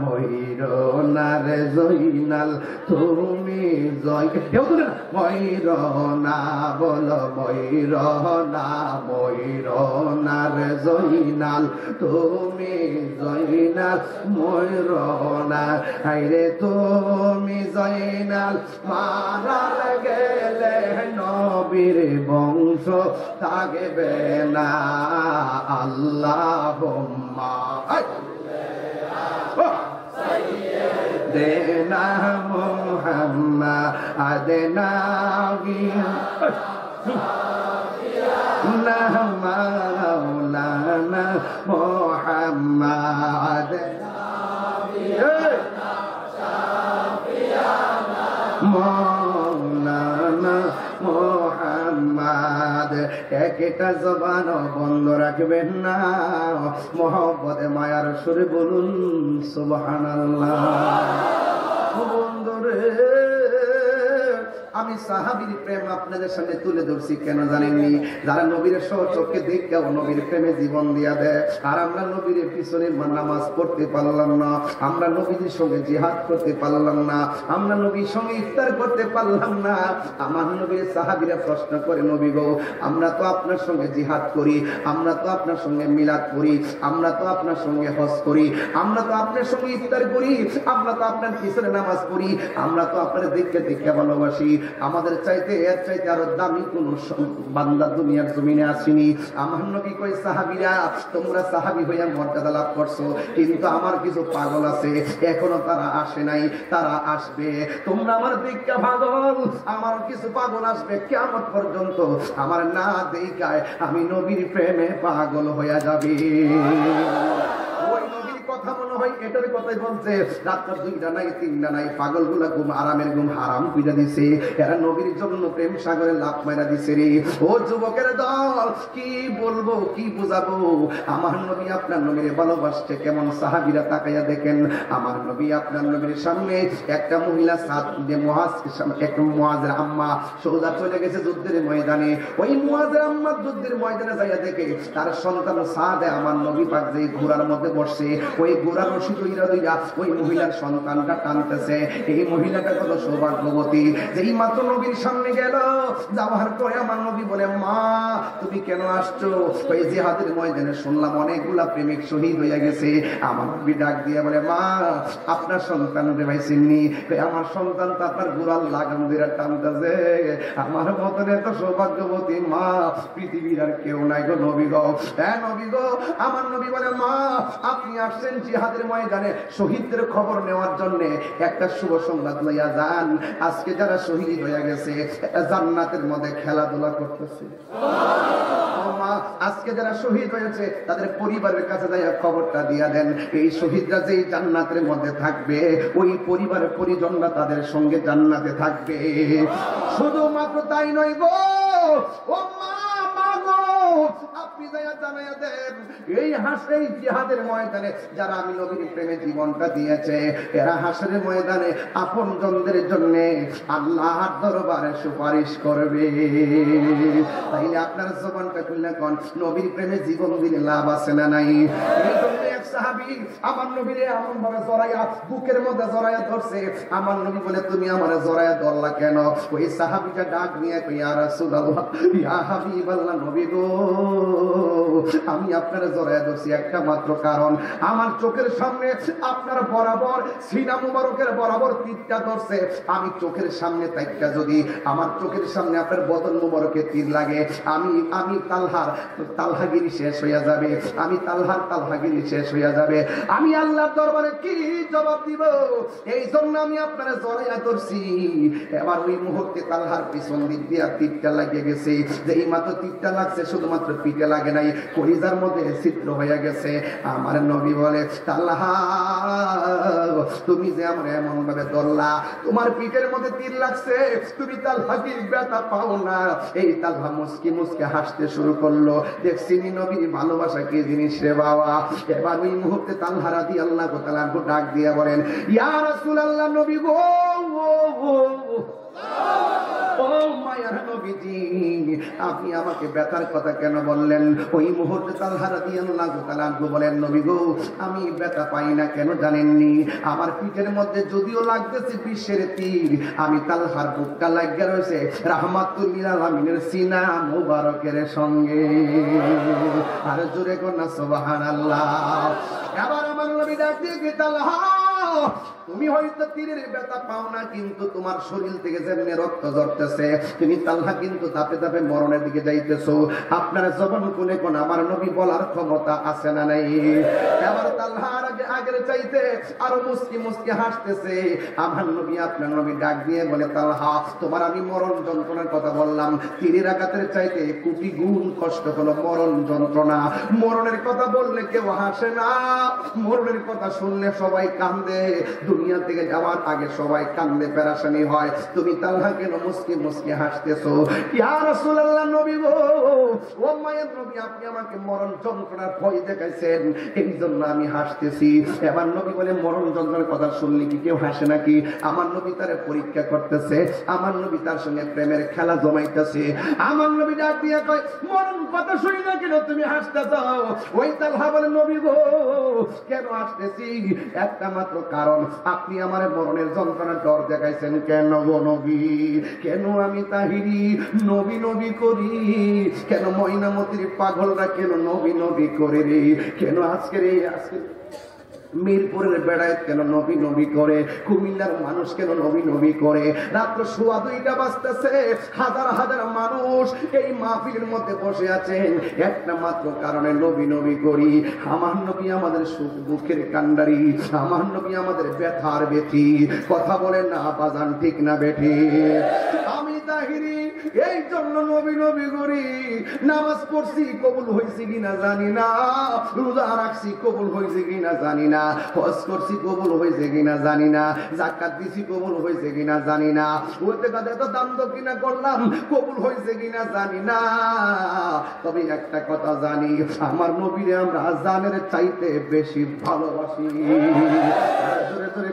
ময়ূর না রে জয়নাল তুমি জয় কেউ তো না ময়ূর না বলো ময়ূর না রে জয়নাল তুমি জয়নাল ময়ূর না হাইরে তুমি জয়নাল মারা গেলে নবীর বংশ থাকবে না আল্লাহুম্মা দেনা মুহাম্মাদ নাবি না মাওলানা মুহাম্মাদ মৌলানা মুহাম্মাদ একটা জবান বন্ধ রাখবেন না মহব্বতে মায়ার সুরে বলুন সুবহানাল্লাহ। বন্ধুরে আমি সাহাবীর প্রেম আপনাদের সামনে তুলে ধরছি কেন জানেননি? যারা নবীর চোখে দেখে নবীর প্রেমে জীবন দিয়া দেয়, আর আমরা নবীর পিছনে নামাজ পড়তে পারলাম না, আমরা নবীর সঙ্গে জিহাদ করতে পারলাম না, আমরা নবীর সঙ্গে ইফতার করতে পারলাম না। আমার নবীর সাহাবীরা প্রশ্ন করে, নবী গো আমরা তো আপনার সঙ্গে জিহাদ করি, আমরা তো আপনার সঙ্গে মিলাদ করি, আমরা তো আপনার সঙ্গে হজ করি, আমরা তো আপনার সঙ্গে ইফতার করি, আমরা তো আপনার পিছনে নামাজ পড়ি, আমরা তো আপনার দেখতে দেখতে ভালোবাসি, আমাদের চাইতে এর চাইতে আরো দামি কোন বান্দা দুনিয়ার জমিনে আসেনি। আমার নবী কই সাহাবীরা তোমরা সাহাবী হইয়া মর্যাদা লাভ করছো, কিন্তু আমার কিছু পাগল আছে এখনো তারা আসে নাই, তারা আসবে। তোমরা আমার দেখা পাগল, আমার কিছু পাগল আসবে কিয়ামত পর্যন্ত, আমার না দেখায় আমি নবীর প্রেমে পাগল হইয়া যাবে। কথা মনে হয় এটার কথাই বলছে, রাত্র 2টা নাই 3টা নাই পাগল গুলা ঘুম আরামের ঘুম হারাম কইরা দিছে, এরা নবীর জন্য প্রেম সাগরে লাফ মাইরা দিছে রে। ও যুবকের দল কি বলবো কি বুঝাবো, আমার নবী আপনার নবীর ভালোবাসছে কেমন সাহাবীরা তাকাইয়া দেখেন। আমার নবী আপনার নবীর সামনে একটা মহিলা সাদ দিয়ে মুআজের আম্মা সৌদা চলে গেছে যুদ্ধের ময়দানে, ওই মুআজের আম্মা যুদ্ধের ময়দানে যাইয়া দেখে তার সন্তান সাদে আমার নবী পাক যে ঘোড়ার মধ্যে বসছে, ওই গোড়া রশি তৈরা দইরা ওই মহিলার সন্তানটা টানতেছে। এই মহিলাটা কত সৌভাগ্যবতী, যেই মাত্র নবীর সামনে গেল, যাওয়ার পরে আমার নবী বলে, মা তুমি কেন আসছো? ওই জিহাদের ময়দানে শুনলাম অনেকগুলা প্রেমিক শহীদ হয়ে গেছে। আমার নবী ডাক দিয়ে বলে, মা আপনার সন্তান রে ভাই চিনি, আমার সন্তান তো আপনার গোড়ার লাগাম দিয়ে টানতেছে। আমার মতন এত সৌভাগ্যবতী মা পৃথিবীর আর কেউ নাই গো নবী গো। হ্যাঁ নবী গো। আমার নবী বলে, মা আপনি আসছেন জিহাদের ময়দানে শহীদদের খবর নেওয়ার জন্য, একটা শুভ সংবাদ লইয়া যান। আজকে যারা শহীদ হয়ে গেছে জান্নাতের মধ্যে খেলাধুলা করতেছে। আজকে যারা শহীদ হয়েছে তাদের পরিবারের কাছে যাইয়া খবরটা দিয়া দেন, এই শহীদরা যেই জান্নাতের মধ্যে থাকবে ওই পরিবারের পরিজনরা তাদের সঙ্গে জান্নাতে থাকবে। শুধুমাত্র তাই নয় গো, ও মা আপনি যাইয়া জানাইয়া দেন, এই হাসরের জিহাদের ময়দানে যারা আমি নবীর প্রেমে জীবনটা দিয়েছে, এরা হাসরের ময়দানে আপনজনদের জন্য আল্লাহর দরবারে সুপারিশ করবে। তাইলে আপনার জীবনটা খুললে কোন নবীর প্রেমে জীবন দিলে লাভ আছে না নাই? এই জন্য এক সাহাবী আমার নবীরে এমন ভাবে জড়াইয়া বুকের মধ্যে জড়াইয়া ধরছে। আমার নবী বলে, তুমি আমারে জড়াইয়া ধরলা কেন? ওই সাহাবীটা ডাক নিয়ে কই, ইয়া রাসূলুল্লাহ, ইয়া হাবিবাল্লাহ, নবী গো আমি আপনার জড়াইয়া ধরছি একটা মাত্র কারণ, আমার চোখের সামনে আপনার বরাবর সিনা মুবারকের বরাবর তীরটা ধরছে। আমি চোখের সামনে তাইকা যদি আমার চোখের সামনে আপনার বদন মুবারকে তীর লাগে, আমি তালহাগিরি শেষ হইয়া যাবে, আমি তালহাগিরি শেষ হইয়া যাবে। আমি আল্লাহর দরবারে কি জবাব দিব? এই জন্য আমি আপনার জড়াইয়া ধরছি। এবার ওই মুহূর্তে তালহার পিছন দিক দিয়ে তীরটা লাগিয়ে গেছে। যে এই মাত্র তীরটা লাগছে শুধুমাত্র পিঠে লাগে নাই, কলিজার মধ্যে ছিদ্র হয়ে গেছে। আমার নবী বলে, তালহা তুমি যে আমার এমন ভাবে ধরলা, তোমার পিঠের মধ্যে তীর লাগছে, তুমি তালহাগির ব্যথা পাও না। এই তালহা মুস্কি মুস্কি হাসতে শুরু করলো। দেখছি নবীর ভালোবাসা কি জিনিস রে বাবা। এবার ওই মুহূর্তে তালহা রাদিয়াল্লাহু তাআলা ডাক দিয়ে বলেন, ইয়া রাসূলুল্লাহ, নবী গো, ও মায়ার নবীজি আপনি আমাকে ব্যথার কথা কেন বললেন? ওই মুহূর্তে তালহা রাদিয়াল্লাহু তাআলা বলেন, নবী গো আমি ব্যথা পাই না কেন জানেননি? আমার পিঠের মধ্যে যদিও লাগতেছে বিশ্বের তীর, আমি তালহার বুকটা লাগিয়ে রয়েছে রাহমাতুল লিল আলামিনের সিনা মুবারকের সঙ্গে। আর জোরে কোন সুবহানাল্লাহ। আবার আমার নবী ডাক দিয়ে, তালহা তুমি হয়তো তীরের ব্যথা পাও না, কিন্তু তোমার শরীর থেকে যেমনি রক্ত ঝরতেছে, তুমি তালহা কিন্তু ধাপে ধাপে মরণের দিকে যাইতেছো। আপনার জবান কোনে কোন আমার নবী বলার ক্ষমতা আছে না নাই? এবার তালহার আগের চাইতে আরো মুস্কি মুস্কি হাসতেছে। আমার নবী আপনার নবী ডাক দিয়ে বলে, তালহা তোমার আমি মরণ যন্ত্রণার কথা বললাম, তীরের আঘাতের চাইতে কোটি গুণ কষ্ট হলো মরণ যন্ত্রণা। মরণের কথা বললে কেউ হাসে না, মরণের কথা শুনলে সবাই কান্দে। দুনিয়া থেকে যাওয়ার আগে সবাই কান্দে, পেরেশানি হয়। তুমি তালহা কেন মুস্কি মুস্কি হাসতেছো? ইয়া রাসূলুল্লাহ, নবী গো, ও মায়ের নবী, আপনি আমাকে মরণ যন্ত্রণার ভয় দেখাইছেন, এই জন্য আমি হাসতেছি। এবার নবী বলে, মরণ যন্ত্রণার কথা শুনলে কি কেউ হাসে নাকি? আমার নবী তারে পরীক্ষা করতেছে, আমার নবী তার সঙ্গে প্রেমের খেলা জমাইতেছে। আমার নবী ডাক দিয়ে কয়, মরণ কথা শুনি না কেন তুমি হাসতেছ? ওই তালহা বলে, নবী গো কেন হাসতেছি? একটা মাত্র কারণ, আপনি আমার মরণের যন্ত্রণার ডর দেখাইছেন। কেন গো নবী? কেন আমি তাহিরি নবী নবী করি? কেন ময়নামতির পাগলরা কেন নবী নবী করে রে? কেন আজকের মিরপুরের বেড়ায় কেন নবী নবী করে? কুমিল্লার মানুষ কেন নবী নবী করে? রাত্র 2:15 বাজতেছে, হাজার হাজার মানুষ এই মাহফিলের মধ্যে বসে আছেন, একটা মাত্র কারণে নবী নবী করি। আমার নবী আমাদের সুখ দুঃখের কান্ডারি, আমার নবী আমাদের ব্যথার ব্যথী। কথা বলেন না বাজান, ঠিক না বেঠি? আমি তাহিরি এই জন্য নবী নবী করি। নামাজ পড়ছি কবুল হয়েছে কিনা জানি না, রোজা রাখছি কবুল হয়েছে কিনা জানি না, হজ করছি কবুল হয়েছে কিনা জানি না, যাকাত দিছি কবুল হয়েছে কিনা জানি না, ওতে কাদের তো দান দক্ষিণা করলাম কবুল হয়েছে কিনা জানি না। তবে একটা কথা জানি, আমার নবীরে আমরা জানের চাইতে বেশি ভালোবাসি। জোরে জোরে